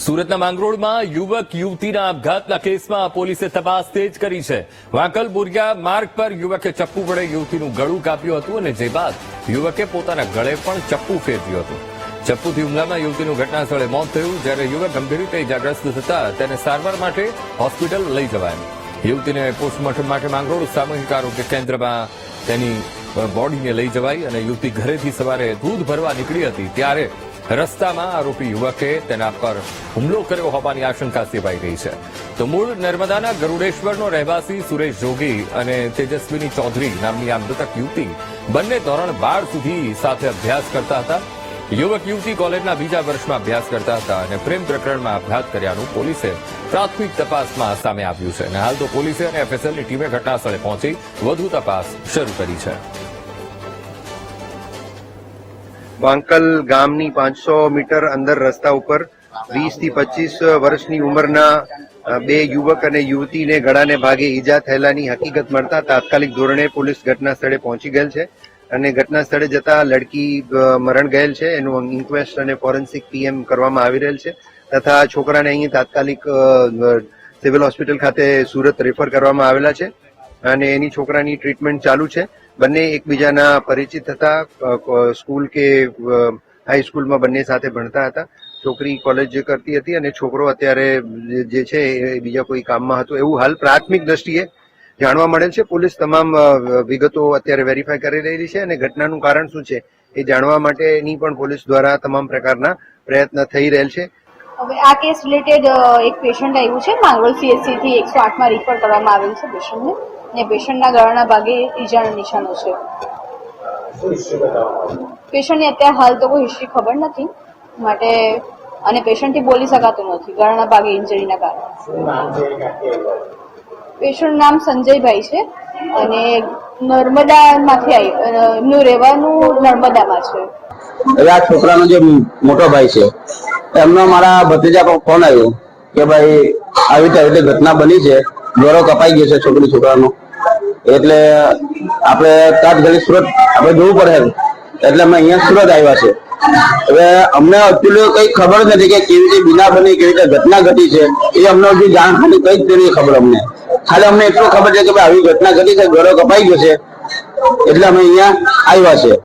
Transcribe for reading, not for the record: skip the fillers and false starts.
સુરતના માંગરોળમાં યુવક યુવતીના આપઘાતના કેસમાં પોલીસે તપાસ તેજ કરી છે। વાંકલ બોરિયા માર્ગ પર યુવકે ચપ્પુ વડે યુવતીનું ગળું કાપ્યું હતું અને જે બાદ યુવકે પોતાના ગળે પણ ચપ્પુ ફેરવ્યું હતું। ચપ્પુથી હુમલામાં યુવતીનું ઘટના સ્થળે મોત થયું, જ્યારે યુવક ગંભીર રીતે ઇજાગ્રસ્ત થતા તેને સારવાર માટે હોસ્પિટલ લઈ જવાયો। યુવતીને પોસ્ટમોર્ટમ માટે માંગરોળ સામૂહિક આરોગ્ય કેન્દ્રમાં તેની બોડીને લઈ જવાઈ અને યુવતી ઘરેથી સવારે દૂધ ભરવા નીકળી હતી ત્યારે રસ્તામાં આરોપી યુવકે તેના પર હુમલો કર્યો હોવાની આશંકા સેવાઈ રહી છે। તો મૂળ નર્મદાના ગરુડેશ્વરનો રહેવાસી સુરેશ જોગી અને તેજસ્વીની ચૌધરી નામની આ મૃતક યુવતી બંને ધોરણ 12 સુધી સાથે અભ્યાસ કરતા હતા। યુવક યુવતી કોલેજના બીજા વર્ષમાં અભ્યાસ કરતા હતા અને પ્રેમ પ્રકરણમાં આપઘાત કર્યાનું પોલીસે પ્રાથમિક તપાસમાં સામે આવ્યું છે અને હાલ તો પોલીસે અને એફએસએલની ટીમે ઘટનાસ્થળે પહોંચી વધુ તપાસ શરૂ કરી છે। વાંકલ ગામની 500 મીટર અંદર રસ્તા ઉપર 20 થી 25 વર્ષની ઉંમરના બે યુવક અને યુવતીને ગળાને ભાગે ઈજા થયેલાની હકીકત મળતા તાત્કાલિક ધોરણે પોલીસ ઘટના સ્થળે પહોંચી ગયેલ છે અને ઘટના સ્થળે જતા લડકી મરણ ગયેલ છે। એનું ઇન્ક્વેસ્ટ અને ફોરેન્સિક પીએમ કરવામાં આવી રહેલ છે તથા છોકરાને અહીં તાત્કાલિક સિવિલ હોસ્પિટલ ખાતે સુરત રેફર કરવામાં આવેલા છે અને એની છોકરાની ટ્રીટમેન્ટ ચાલુ છે। બંને એકબીજાના પરિચિત હતા, સ્કૂલ કે હાઈસ્કૂલમાં બંને સાથે ભણતા હતા। છોકરી કોલેજ કરતી હતી અને છોકરો અત્યારે જે છે એ બીજા કોઈ કામમાં હતો એવું હાલ પ્રાથમિક દ્રષ્ટિએ જાણવા મળેલ છે। પોલીસ તમામ વિગતો અત્યારે વેરીફાઈ કરી રહી છે અને ઘટનાનું કારણ શું છે એ જાણવા માટેની પણ પોલીસ દ્વારા તમામ પ્રકારના પ્રયત્ન થઈ રહેલ છે। હવે આ કેસ રિલેટેડ એક પેશન્ટ આવ્યું છે, માંગરોળ સીએચસી થી 108 માં રિફર કરવામાં આવેલ છે પેશન્ટને અને પેશન્ટના ગળાના ભાગે ઈજાના નિશાનો છે। પેશન્ટની અત્યારે હાલ તો કોઈ હિસ્ટ્રી ખબર નથી માટે અને પેશન્ટથી બોલી શકાતું નથી ગળાના ભાગે ઇન્જરીના કારણે। પેશન્ટ નામ સંજયભાઈ છે અને નર્મદામાંથી આવ્યું, એમનું રહેવાનું નર્મદામાં છે। હવે આ છોકરાનો જે મોટો ભાઈ છે એમનો મારા ભત્રીજા પર ફોન આવ્યો કે ભાઈ આવી રીતે ઘટના બની છે, ગળો કપાઈ ગયો છે છોકરાનો, એટલે આપણે તાત્કાલિક સુરત આપણે જવું પડે એટલે અમે અહીંયા સુરત આવ્યા છે। હવે અમને એકચ્યુઅલી કઈ ખબર નથી કે કેવી રીતે બીના બની, કેવી રીતે ઘટના ઘટી છે એ અમને હજુ જાણ ખાલી કઈ જ નથી ખબર અમને। ખાલી અમને એટલું ખબર છે કે ભાઈ આવી ઘટના ઘટી છે, ગળો કપાઈ ગયો છે એટલે અમે અહીંયા આવ્યા છે।